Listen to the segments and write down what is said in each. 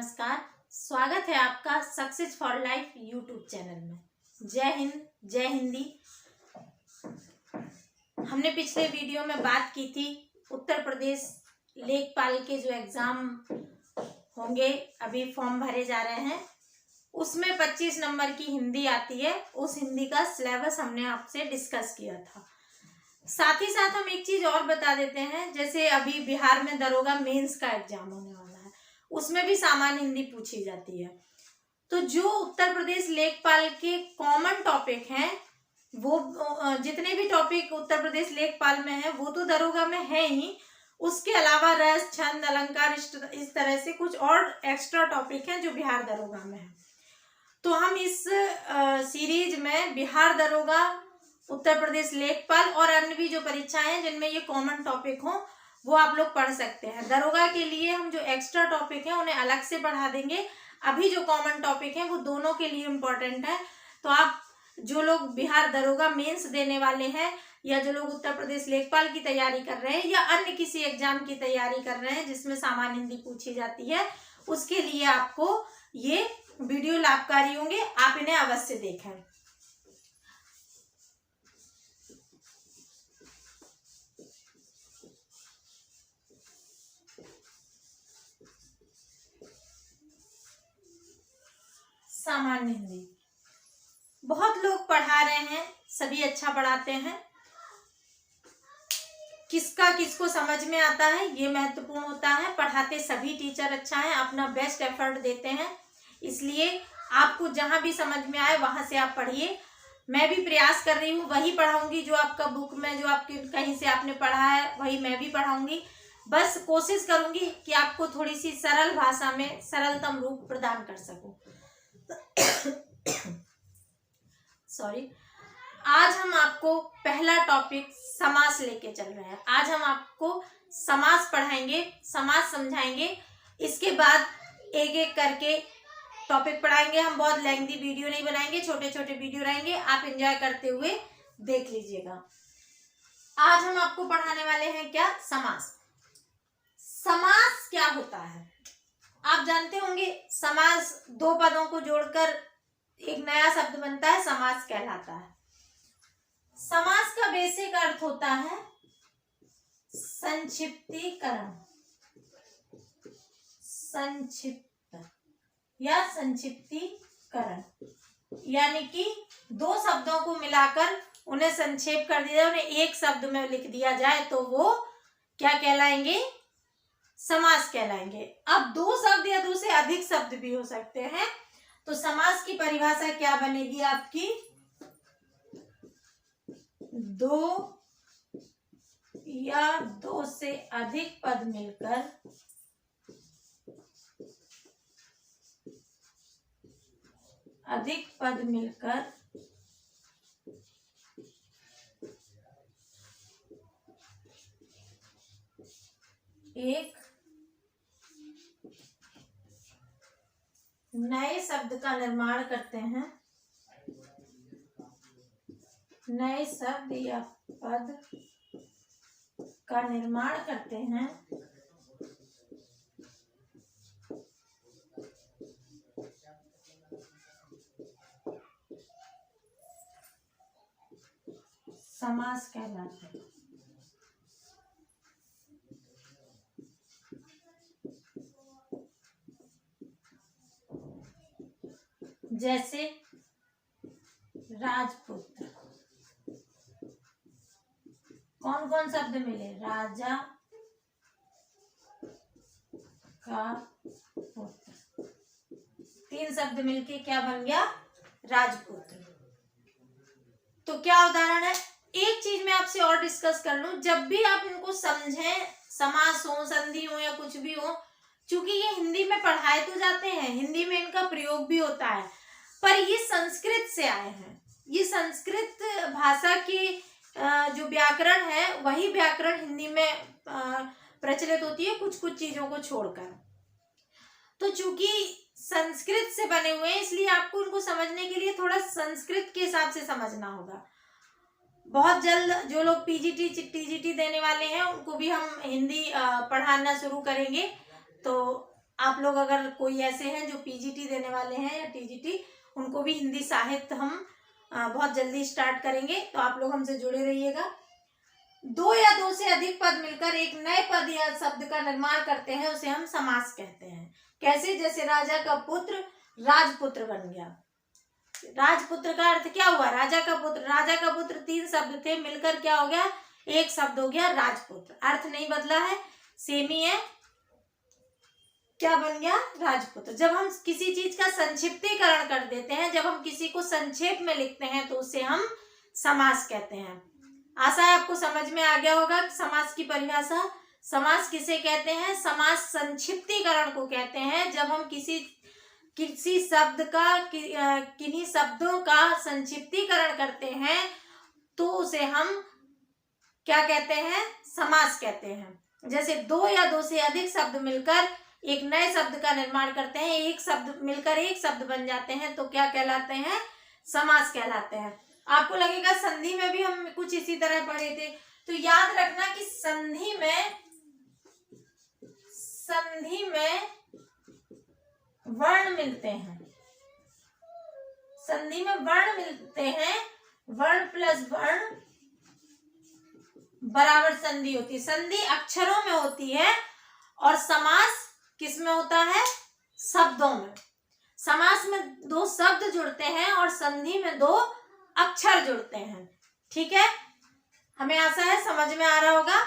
नमस्कार। स्वागत है आपका success for life YouTube channel में। जय हिंद, जय हिंदी। हमने पिछले वीडियो में बात की थी उत्तर प्रदेश लेखपाल के जो एग्जाम होंगे, अभी फॉर्म भरे जा रहे हैं, उसमें 25 नंबर की हिंदी आती है। उस हिंदी का सिलेबस हमने आपसे डिस्कस किया था। साथ ही साथ हम एक चीज और बता देते हैं, जैसे अभी बिहार में दरोगा मेंस का एग्जाम होने वाला है, उसमें भी सामान्य हिंदी पूछी जाती है। तो जो उत्तर प्रदेश लेखपाल के कॉमन टॉपिक हैं, वो जितने भी टॉपिक उत्तर प्रदेश लेखपाल में है वो तो दरोगा में है ही, उसके अलावा रस, छंद, अलंकार, इस तरह से कुछ और एक्स्ट्रा टॉपिक हैं जो बिहार दरोगा में है। तो हम इस सीरीज में बिहार दरोगा, उत्तर प्रदेश लेखपाल और अन्य भी जो परीक्षाएं हैं जिनमें ये कॉमन टॉपिक हो वो आप लोग पढ़ सकते हैं। दरोगा के लिए हम जो एक्स्ट्रा टॉपिक है उन्हें अलग से पढ़ा देंगे। अभी जो कॉमन टॉपिक है वो दोनों के लिए इम्पोर्टेंट है। तो आप जो लोग बिहार दरोगा मेंस देने वाले हैं, या जो लोग उत्तर प्रदेश लेखपाल की तैयारी कर रहे हैं, या अन्य किसी एग्जाम की तैयारी कर रहे हैं जिसमें सामान्य हिंदी पूछी जाती है, उसके लिए आपको ये वीडियो लाभकारी होंगे। आप इन्हें अवश्य देखें। सामान्य हिंदी बहुत लोग पढ़ा रहे हैं, सभी अच्छा पढ़ाते हैं। किसका किसको समझ में आता है ये महत्वपूर्ण होता है। पढ़ाते सभी टीचर अच्छा है, अपना बेस्ट एफर्ट देते हैं, इसलिए आपको जहां भी समझ में आए वहां से आप पढ़िए। मैं भी प्रयास कर रही हूँ, वही पढ़ाऊंगी जो आपका बुक में, जो आपके कहीं से आपने पढ़ा है वही मैं भी पढ़ाऊंगी। बस कोशिश करूंगी कि आपको थोड़ी सी सरल भाषा में सरलतम रूप प्रदान कर सकूं। सॉरी। आज हम आपको पहला टॉपिक समास लेके चल रहे हैं। आज हम आपको समास पढ़ाएंगे, समास समझाएंगे। इसके बाद एक एक करके टॉपिक पढ़ाएंगे। हम बहुत लेंथी वीडियो नहीं बनाएंगे, छोटे छोटे वीडियो रहेंगे, आप एंजॉय करते हुए देख लीजिएगा। आज हम आपको पढ़ाने वाले हैं क्या? समास। समास क्या होता है आप जानते होंगे। समास दो पदों को जोड़कर एक नया शब्द बनता है, समास कहलाता है। समास का बेसिक अर्थ होता है संक्षिप्तीकरण, संक्षिप्त या संक्षिप्तीकरण, यानी कि दो शब्दों को मिलाकर उन्हें संक्षेप कर दिया जाए, उन्हें एक शब्द में लिख दिया जाए तो वो क्या कहलाएंगे? समास कहलाएंगे। अब दो शब्द या दो से अधिक शब्द भी हो सकते हैं। तो समास की परिभाषा क्या बनेगी आपकी? दो या दो से अधिक पद मिलकर एक नए शब्द का निर्माण करते हैं, नए शब्द या पद का निर्माण करते हैं। समास कहलाते हैं। जैसे राजपुत्र, कौन कौन शब्द मिले? राजा का पुत्र, तीन शब्द मिलके क्या बन गया? राजपुत्र। तो क्या उदाहरण है? एक चीज मैं आपसे और डिस्कस कर लूं, जब भी आप इनको समझें, समास हो, संधि हो या कुछ भी हो, चूंकि ये हिंदी में पढ़ाए तो जाते हैं, हिंदी में इनका प्रयोग भी होता है, पर ये संस्कृत से आए हैं। ये संस्कृत भाषा की जो व्याकरण है वही व्याकरण हिंदी में प्रचलित होती है, कुछ कुछ चीजों को छोड़कर। तो चूंकि संस्कृत से बने हुए हैं, इसलिए आपको उनको समझने के लिए थोड़ा संस्कृत के हिसाब से समझना होगा। बहुत जल्द जो लोग पीजीटी टीजीटी देने वाले हैं उनको भी हम हिंदी पढ़ाना शुरू करेंगे। तो आप लोग अगर कोई ऐसे हैं जो पीजीटी देने वाले हैं या टीजीटी, उनको भी हिंदी साहित्य हम बहुत जल्दी स्टार्ट करेंगे, तो आप लोग हमसे जुड़े रहिएगा। दो या दो से अधिक पद मिलकर एक नए पद या शब्द का निर्माण करते हैं, उसे हम समास कहते हैं। कैसे? जैसे राजा का पुत्र राजपुत्र बन गया। राजपुत्र का अर्थ क्या हुआ? राजा का पुत्र। राजा का पुत्र 3 शब्द थे, मिलकर क्या हो गया? एक शब्द हो गया राजपुत्र। अर्थ नहीं बदला है, सेम ही है। क्या बन गया? राजपुत्र। जब हम किसी चीज का संक्षिप्तीकरण कर देते हैं, जब हम किसी को संक्षेप में लिखते हैं, तो उसे हम समास कहते हैं। आशा है आपको समझ में आ गया होगा समास की परिभाषा। समास किसे कहते हैं? समास संक्षिप्तीकरण को कहते हैं। जब हम किसी शब्द का किन्हीं शब्दों का संक्षिप्तीकरण करते हैं, तो उसे हम क्या कहते हैं? समास कहते हैं। जैसे 2 या 2 से अधिक शब्द मिलकर एक नए शब्द का निर्माण करते हैं, एक शब्द मिलकर एक शब्द बन जाते हैं, तो क्या कहलाते हैं? समास कहलाते हैं। आपको लगेगा संधि में भी हम कुछ इसी तरह पढ़े थे, तो याद रखना कि संधि में वर्ण मिलते हैं। संधि में वर्ण मिलते हैं, वर्ण प्लस वर्ण बराबर संधि होती है। संधि अक्षरों में होती है और समास किस में होता है? शब्दों में। समास में 2 शब्द जुड़ते हैं और संधि में 2 अक्षर जुड़ते हैं। ठीक है, हमें आशा है समझ में आ रहा होगा।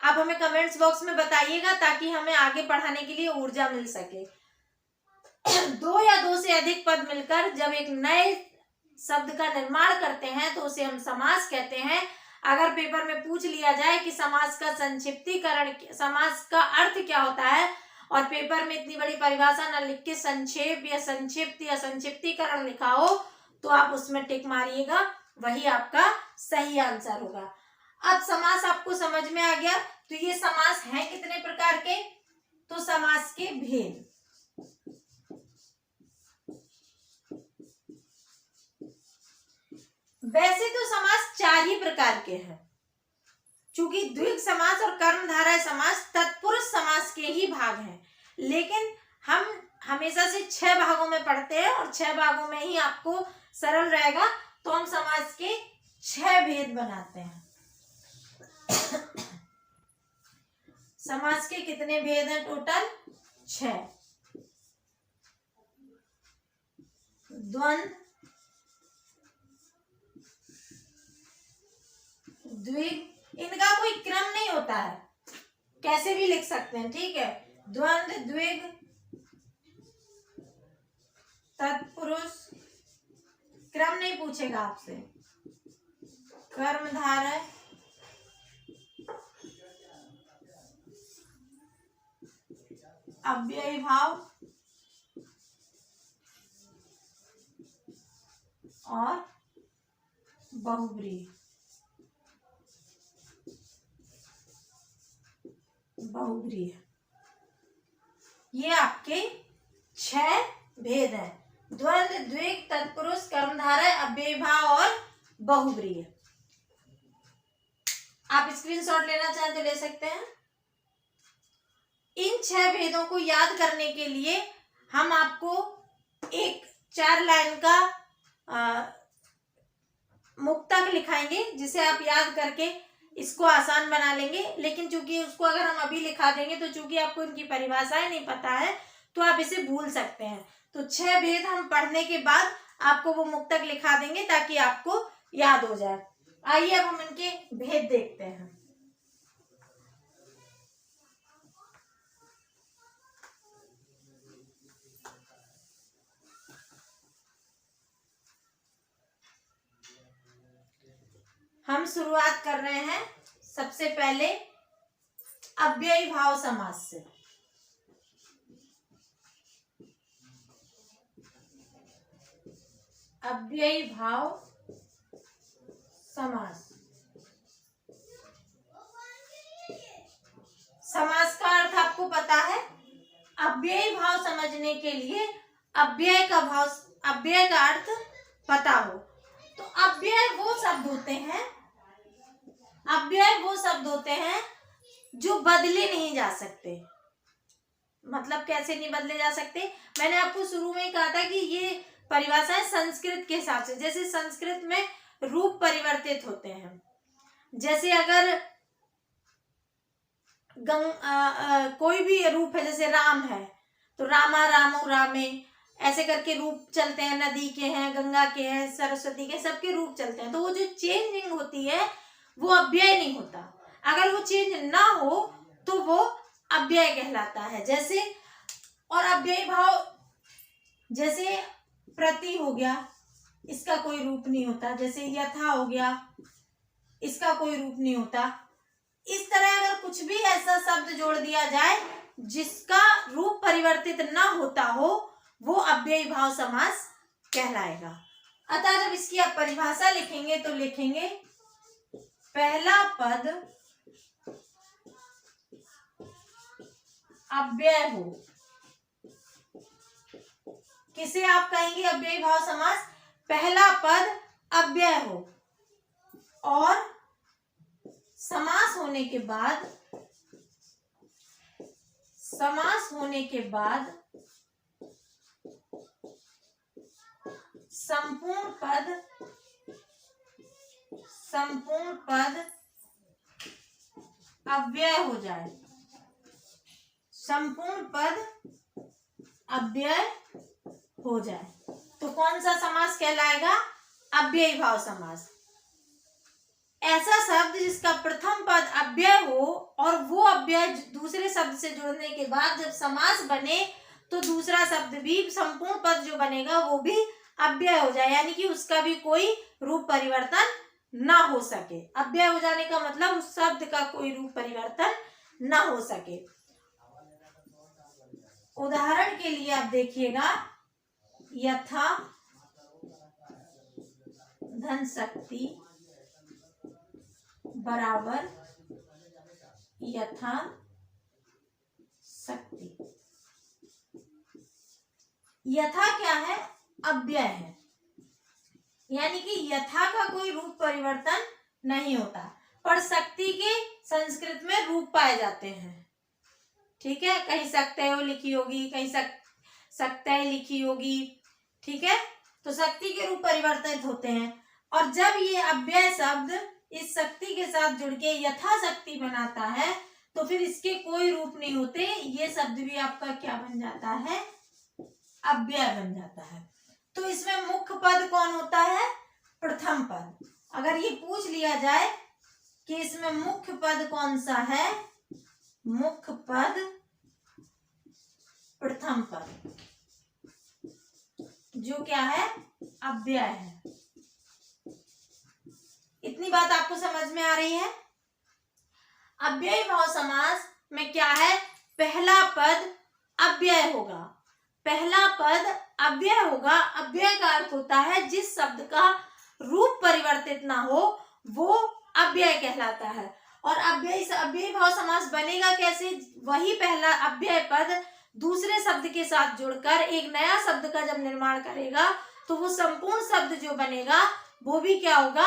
आप हमें कमेंट्स बॉक्स में बताइएगा ताकि हमें आगे पढ़ाने के लिए ऊर्जा मिल सके। 2 या 2 से अधिक पद मिलकर जब एक नए शब्द का निर्माण करते हैं, तो उसे हम समास कहते हैं। अगर पेपर में पूछ लिया जाए कि समास का संक्षिप्तीकरण, समास का अर्थ क्या होता है, और पेपर में इतनी बड़ी परिभाषा न लिख के संक्षेप या संक्षिप्त या संक्षिप्तीकरण लिखा हो, तो आप उसमें टिक मारिएगा, वही आपका सही आंसर होगा। अब समास आपको समझ में आ गया। तो ये समास हैं कितने प्रकार के? तो समास के भेद। वैसे तो समास 4 ही प्रकार के हैं, चूंकि द्विग समास और कर्मधारय समास तत्पुरुष समास के ही भाग हैं, लेकिन हम हमेशा से 6 भागों में पढ़ते हैं और 6 भागों में ही आपको सरल रहेगा, तो हम समास के 6 भेद बनाते हैं। समास के कितने भेद हैं टोटल? 6। द्वंद्व, द्विग, इनका कोई क्रम नहीं होता है, कैसे भी लिख सकते हैं। ठीक है, द्वंद्व, द्विग, तत्पुरुष, क्रम नहीं पूछेगा आपसे, कर्मधारय, अव्ययी भाव और बहुब्रीहि। ये आपके 6 भेद हैं। द्वंद्व, द्विग, तत्पुरुष, कर्मधारय, अव्ययी भाव और बहुब्रीहि। आप स्क्रीनशॉट लेना चाहें तो ले सकते हैं। इन 6 भेदों को याद करने के लिए हम आपको एक 4 लाइन का मुक्तक लिखाएंगे, जिसे आप याद करके इसको आसान बना लेंगे। लेकिन चूंकि उसको अगर हम अभी लिखा देंगे, तो चूंकि आपको इनकी परिभाषाएं नहीं पता है, तो आप इसे भूल सकते हैं। तो 6 भेद हम पढ़ने के बाद आपको वो मुक्तक लिखा देंगे ताकि आपको याद हो जाए। आइए अब हम इनके भेद देखते हैं। हम शुरुआत कर रहे हैं सबसे पहले अव्ययी भाव समास से। अव्ययी भाव समास। समास का अर्थ आपको पता है। अव्ययी भाव समझने के लिए अव्यय का अर्थ पता हो। तो अव्यय वो शब्द होते हैं जो बदले नहीं जा सकते। मतलब कैसे नहीं बदले जा सकते? मैंने आपको शुरू में ही कहा था कि ये परिभाषा है संस्कृत के हिसाब से। जैसे संस्कृत में रूप परिवर्तित होते हैं, जैसे अगर कोई भी रूप है, जैसे राम है तो रामा, रामो, रामे, ऐसे करके रूप चलते हैं। नदी के हैं, गंगा के हैं, सरस्वती के, सबके रूप चलते हैं। तो वो जो चेंजिंग होती है वो अव्यय नहीं होता। अगर वो चेंज ना हो तो वो अव्यय कहलाता है। जैसे और अव्ययी भाव, जैसे प्रति हो गया, इसका कोई रूप नहीं होता। जैसे यथा हो गया, इसका कोई रूप नहीं होता। इस तरह अगर कुछ भी ऐसा शब्द जोड़ दिया जाए जिसका रूप परिवर्तित ना होता हो, वो अव्ययी भाव समास कहलाएगा। अतः जब इसकी आप परिभाषा लिखेंगे तो लिखेंगे पहला पद अव्यय हो। किसे आप कहेंगे अव्ययी भाव समास? पहला पद अव्यय हो और समास होने के बाद संपूर्ण पद अव्यय हो जाए। संपूर्ण पद अव्यय हो जाए तो कौन सा समास कहलाएगा? अव्ययी भाव समास। ऐसा शब्द जिसका प्रथम पद अव्यय हो और वो अव्यय दूसरे शब्द से जुड़ने के बाद जब समास बने तो दूसरा शब्द भी, संपूर्ण पद जो बनेगा वो भी अव्यय हो जाए, यानी कि उसका भी कोई रूप परिवर्तन ना हो सके। अव्यय हो जाने का मतलब उस शब्द का कोई रूप परिवर्तन ना हो सके। उदाहरण के लिए आप देखिएगा, यथा धन शक्ति बराबर यथा शक्ति। यथा क्या है? अव्यय है, यानी कि यथा का कोई रूप परिवर्तन नहीं होता, पर शक्ति के संस्कृत में रूप पाए जाते हैं। ठीक है, कहीं शक्तयो लिखी होगी, कहीं शक्तय लिखी होगी। ठीक है, तो शक्ति के रूप परिवर्तित होते हैं। और जब ये अव्यय शब्द इस शक्ति के साथ जुड़ के यथाशक्ति बनाता है तो फिर इसके कोई रूप नहीं होते। ये शब्द भी आपका क्या बन जाता है? अव्यय बन जाता है। तो इसमें मुख्य पद कौन होता है? प्रथम पद। अगर ये पूछ लिया जाए कि इसमें मुख्य पद कौन सा है, मुख्य पद प्रथम पद, जो क्या है? अव्यय है। इतनी बात आपको समझ में आ रही है? अव्ययी भाव समास में क्या है? पहला पद अव्यय होगा। पहला पद अव्यय होगा। अव्यय का अर्थ होता है जिस शब्द का रूप परिवर्तित ना हो वो अव्यय कहलाता है। और अव्ययी भाव समास बनेगा कैसे? वही पहला अव्यय पद दूसरे शब्द के साथ जुड़कर एक नया शब्द का जब निर्माण करेगा तो वो संपूर्ण शब्द जो बनेगा वो भी क्या होगा?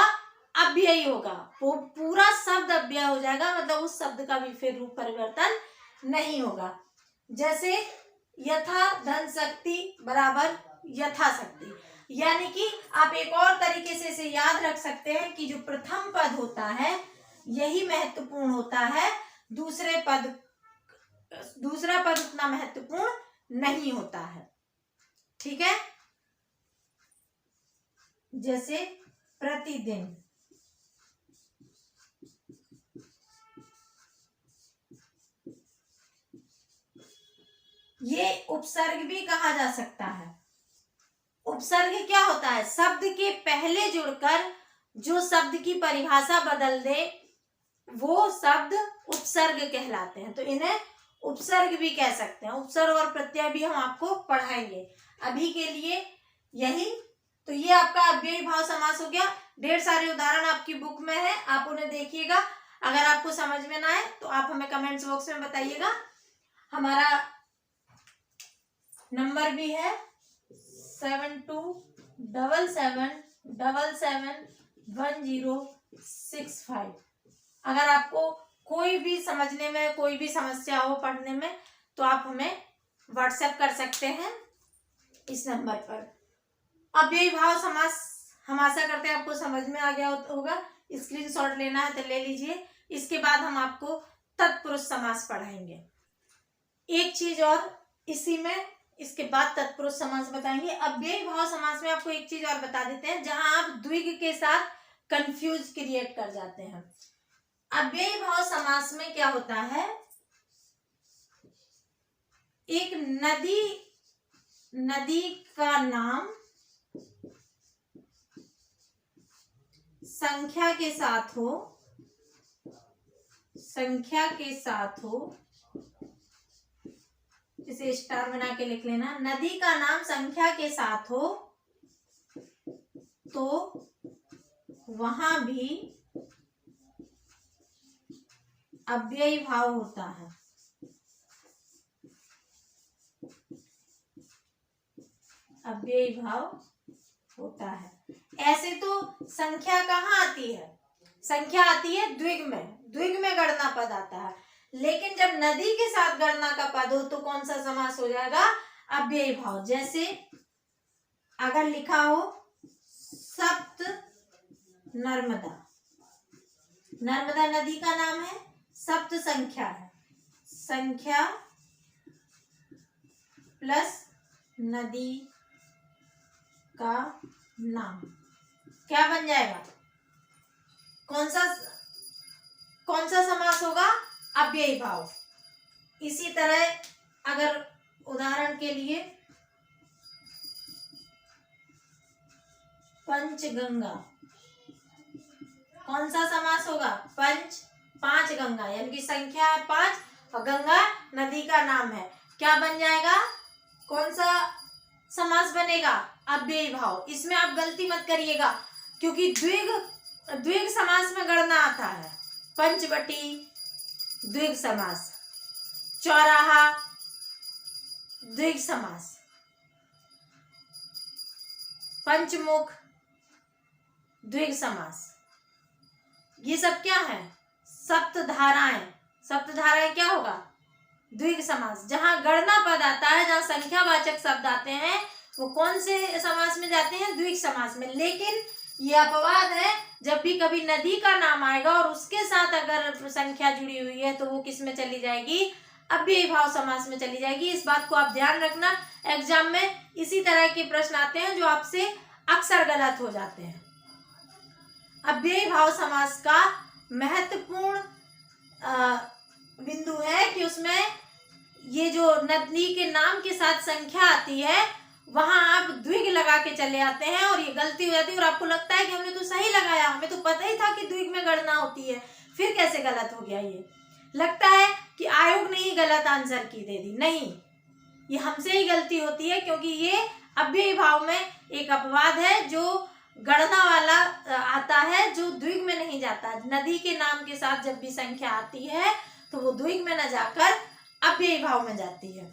अव्ययी होगा। वो पूरा शब्द अव्यय हो जाएगा, मतलब उस शब्द का भी फिर रूप परिवर्तन नहीं होगा। जैसे यथा धन शक्ति बराबर यथा शक्ति, यानी कि आप एक और तरीके से इसे याद रख सकते हैं कि जो प्रथम पद होता है यही महत्वपूर्ण होता है। दूसरा पद उतना महत्वपूर्ण नहीं होता है। ठीक है, जैसे प्रतिदिन, ये उपसर्ग भी कहा जा सकता है। उपसर्ग क्या होता है? शब्द के पहले जुड़कर जो शब्द की परिभाषा बदल दे वो शब्द उपसर्ग कहलाते हैं। तो इन्हें उपसर्ग भी कह सकते हैं। उपसर्ग और प्रत्यय भी हम आपको पढ़ाएंगे। अभी के लिए यही। तो ये आपका अव्ययी भाव समास हो गया। ढेर सारे उदाहरण आपकी बुक में है, आप उन्हें देखिएगा। अगर आपको समझ में ना आए तो आप हमें कमेंट्स बॉक्स में बताइएगा। हमारा नंबर भी है 7277771065। अगर आपको कोई भी समझने में कोई भी समस्या हो पढ़ने में तो आप हमें व्हाट्सएप कर सकते हैं इस नंबर पर। अव्ययी भाव समास हम आशा करते हैं आपको समझ में आ गया होगा। स्क्रीनशॉट लेना है तो ले लीजिए। इसके बाद हम आपको तत्पुरुष समास पढ़ाएंगे। एक चीज और इसी में, इसके बाद तत्पुरुष समास बताएंगे। अव्ययी भाव समास में आपको एक चीज और बता देते हैं, जहां आप द्विग के साथ कंफ्यूज क्रिएट कर जाते हैं। अव्ययी भाव समास में क्या होता है, एक नदी का नाम संख्या के साथ हो, इसे स्टार बना के लिख लेना। नदी का नाम संख्या के साथ हो तो वहां भी अव्ययी भाव होता है। अव्ययी भाव होता है। ऐसे तो संख्या कहाँ आती है, संख्या आती है द्विग में गणना पद आता है। लेकिन जब नदी के साथ गणना का पद हो तो कौन सा समास हो जाएगा, अव्ययी भाव। जैसे अगर लिखा हो सप्त नर्मदा, नर्मदा नदी का नाम है, सप्त संख्या है, संख्या प्लस नदी का नाम, क्या बन जाएगा, कौन सा समास होगा, अव्ययी भाव। इसी तरह अगर उदाहरण के लिए पंचगंगा, कौन सा समास होगा, पांच गंगा, यानी कि संख्या है 5 और गंगा नदी का नाम है, क्या बन जाएगा, कौन सा समास बनेगा, अव्ययी भाव। इसमें आप गलती मत करिएगा, क्योंकि द्विग समास में गणना आता है। पंचवटी द्विग समास, चौराहा द्विग समास, पंचमुख द्विग समास, ये सब क्या है, सप्तधाराएं क्या होगा, द्विग समास। जहां गणना पद आता है, जहां संख्यावाचक शब्द आते हैं, वो कौन से समास में जाते हैं, द्विग समास में। लेकिन ये अपवाद है, जब भी कभी नदी का नाम आएगा और उसके साथ अगर संख्या जुड़ी हुई है तो वो किस में चली जाएगी, अव्ययी भाव समास में चली जाएगी। इस बात को आप ध्यान रखना, एग्जाम में इसी तरह के प्रश्न आते हैं जो आपसे अक्सर गलत हो जाते हैं। अव्ययी भाव समास का महत्वपूर्ण बिंदु है कि उसमें ये जो नदी के नाम के साथ संख्या आती है, वहां आप द्विग लगा के चले आते हैं और ये गलती हो जाती है। और आपको लगता है कि हमने तो सही लगाया, हमें तो पता ही था कि द्विग में गणना होती है, फिर कैसे गलत हो गया। ये लगता है कि आयोग ने ही गलत आंसर की दे दी, नहीं, ये हमसे ही गलती होती है, क्योंकि ये अव्ययी भाव में एक अपवाद है जो गणना वाला आता है, जो द्विग में नहीं जाता। नदी के नाम के साथ जब भी संख्या आती है तो वो द्विग में न जाकर अव्ययी भाव में जाती है।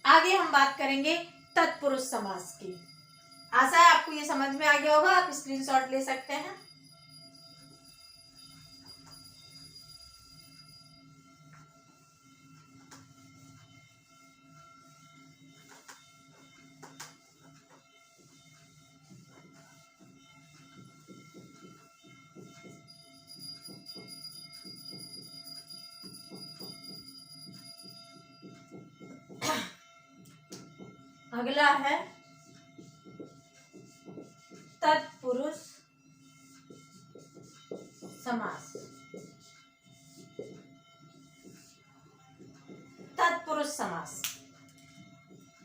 आगे हम बात करेंगे तत्पुरुष समास की। आशा है आपको ये समझ में आ गया होगा, आप स्क्रीनशॉट ले सकते हैं। अगला है तत्पुरुष समास। तत्पुरुष समास,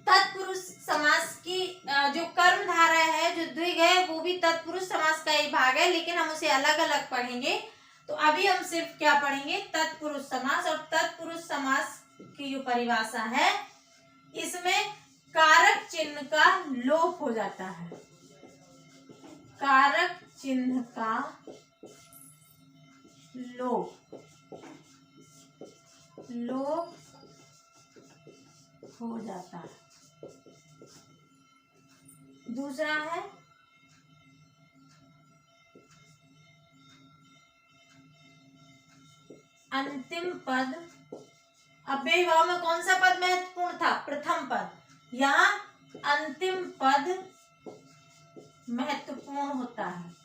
तत्पुरुष समास की जो कर्मधारय है, जो द्विग है, वो भी तत्पुरुष समास का ही भाग है, लेकिन हम उसे अलग अलग पढ़ेंगे। तो अभी हम सिर्फ क्या पढ़ेंगे, तत्पुरुष समास। और तत्पुरुष समास की जो परिभाषा है, इसमें कारक चिन्ह का लोप हो जाता है, कारक चिन्ह का लोप हो जाता है। दूसरा है अंतिम पद अव्ययी भाव में कौन सा पद महत्वपूर्ण था? प्रथम पद। यहाँ अंतिम पद महत्वपूर्ण होता है।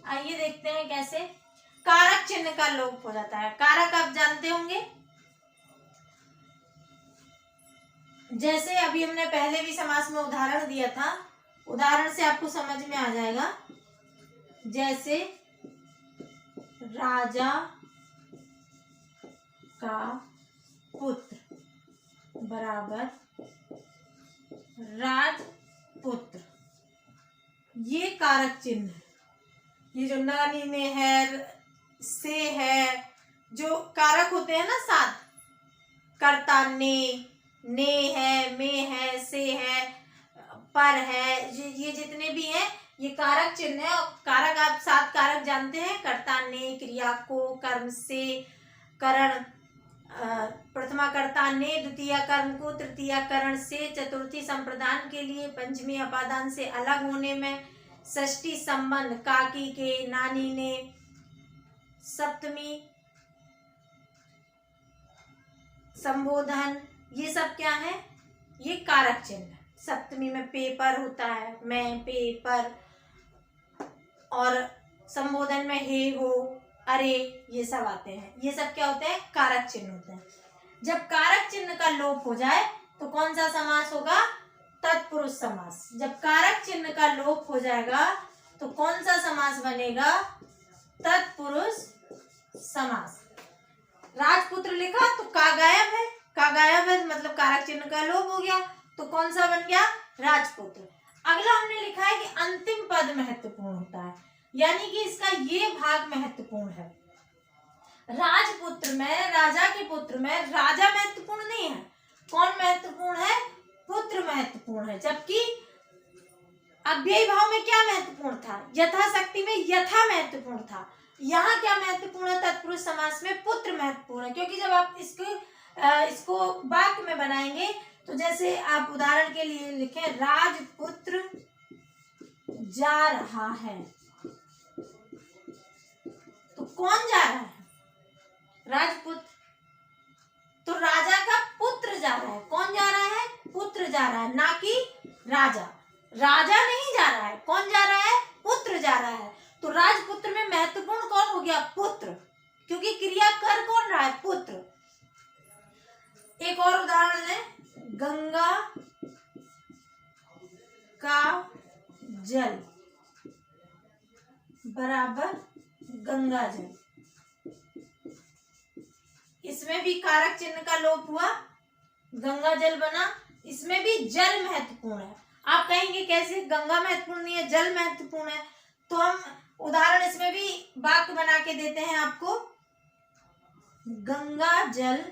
आइए देखते हैं कैसे। कारक चिन्ह का लोप हो जाता है। कारक आप जानते होंगे, जैसे अभी हमने पहले भी समास में उदाहरण दिया था, उदाहरण से आपको समझ में आ जाएगा। जैसे राजा का पुत्र बराबर राजपुत्र, ये कारक चिन्ह है। ये जो नानी ने है, से है, जो कारक होते हैं ना साथ, कर्ता ने है, में है, से है, पर है, ये जितने भी हैं ये कारक चिन्ह है। और कारक आप 7 कारक जानते हैं, कर्ता ने, क्रिया को, कर्म से, करण, प्रथमा कर्ता ने, द्वितीय कर्म को, तृतीय करण से, चतुर्थी संप्रदान के लिए, पंचमी अपादान से अलग होने में, षष्ठी संबंध काकी के, नानी ने, सप्तमी संबोधन, ये सब क्या है? ये कारक चिन्ह। सप्तमी में पेपर होता है, मैं, पेपर, और संबोधन में हे, हो, अरे, ये सब आते हैं। ये सब क्या होते हैं? कारक चिन्ह होते हैं। जब कारक चिन्ह का लोप हो जाए तो कौन सा समास होगा? तत्पुरुष समास। जब कारक चिन्ह का लोप हो जाएगा तो कौन सा समास बनेगा? तत्पुरुष समास। राजपुत्र लिखा तो का गायब है, का गायब है मतलब कारक चिन्ह का लोप हो गया, तो कौन सा बन गया? राजपुत्र। अगला हमने लिखा है कि अंतिम पद महत्वपूर्ण होता है, यानी कि इसका ये भाग महत्वपूर्ण है। राजपुत्र में, राजा के पुत्र में राजा महत्वपूर्ण नहीं है। कौन महत्वपूर्ण है? पुत्र महत्वपूर्ण है। जबकि अव्ययी भाव में क्या महत्वपूर्ण था? यथाशक्ति में यथा महत्वपूर्ण था। यहाँ क्या महत्वपूर्ण है? तत्पुरुष समास में पुत्र महत्वपूर्ण है। क्योंकि जब आप इसको वाक्य में बनाएंगे तो जैसे आप उदाहरण के लिए लिखें, राजपुत्र जा रहा है, तो कौन जा रहा है? राजपुत्र। तो राजा का पुत्र जा रहा है। कौन जा रहा है? पुत्र जा रहा है, ना कि राजा। राजा नहीं जा रहा है, कौन जा रहा है? पुत्र जा रहा है। तो राजपुत्र में महत्वपूर्ण कौन हो गया? पुत्र, क्योंकि क्रिया कर कौन रहा है? पुत्र। एक और उदाहरण है, गंगा का जल बराबर गंगा जल। इसमें भी कारक चिन्ह का लोप हुआ, गंगा जल बना। इसमें भी जल महत्वपूर्ण है। आप कहेंगे कैसे? गंगा महत्वपूर्ण नहीं है, जल महत्वपूर्ण है। तो हम उदाहरण इसमें भी वाक्य बना के देते हैं आपको, गंगा जल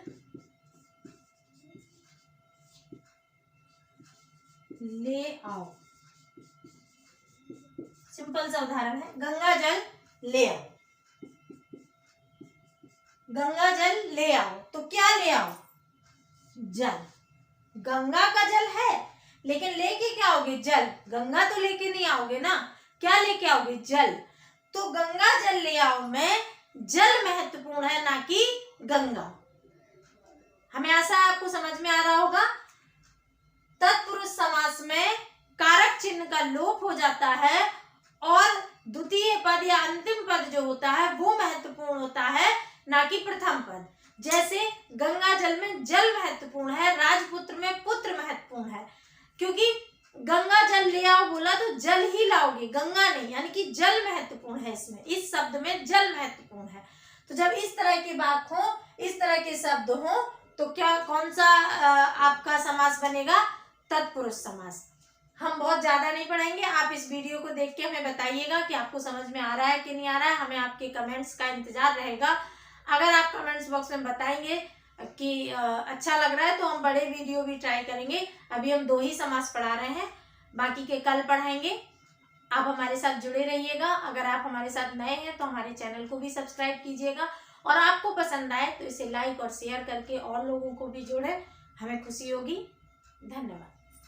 ले आओ। सिंपल सा उदाहरण है, गंगा जल ले आओ। गंगा जल ले आओ, तो क्या ले आओ? जल। गंगा का जल है, लेकिन लेके क्या आओगे? जल। गंगा तो लेके नहीं आओगे ना, क्या लेके आओगे? जल। तो गंगा जल ले आओ में जल महत्वपूर्ण है, ना कि गंगा। हमें ऐसा आपको समझ में आ रहा होगा। तत्पुरुष समास में कारक चिन्ह का लोप हो जाता है और द्वितीय पद या अंतिम पद जो होता है वो महत्वपूर्ण होता है, ना कि प्रथम पद। जैसे गंगा जल में जल महत्वपूर्ण है, राजपुत्र में पुत्र महत्वपूर्ण है। क्योंकि गंगा जल ले आओ बोला तो जल ही लाओगे, गंगा नहीं, यानी कि जल महत्वपूर्ण है। इसमें, इस शब्द में जल महत्वपूर्ण है। तो जब इस तरह के वाक्य हो, इस तरह के शब्द हो, तो क्या कौन सा आपका समास बनेगा? तत्पुरुष समास। हम बहुत ज्यादा नहीं पढ़ेंगे, आप इस वीडियो को देख के हमें बताइएगा कि आपको समझ में आ रहा है कि नहीं आ रहा है। हमें आपके कमेंट्स का इंतजार रहेगा। अगर आप कमेंट्स बॉक्स में बताएंगे कि अच्छा लग रहा है तो हम बड़े वीडियो भी ट्राई करेंगे। अभी हम 2 ही समास पढ़ा रहे हैं, बाकी के कल पढ़ाएंगे। आप हमारे साथ जुड़े रहिएगा। अगर आप हमारे साथ नए हैं तो हमारे चैनल को भी सब्सक्राइब कीजिएगा, और आपको पसंद आए तो इसे लाइक और शेयर करके और लोगों को भी जोड़ें। हमें खुशी होगी। धन्यवाद।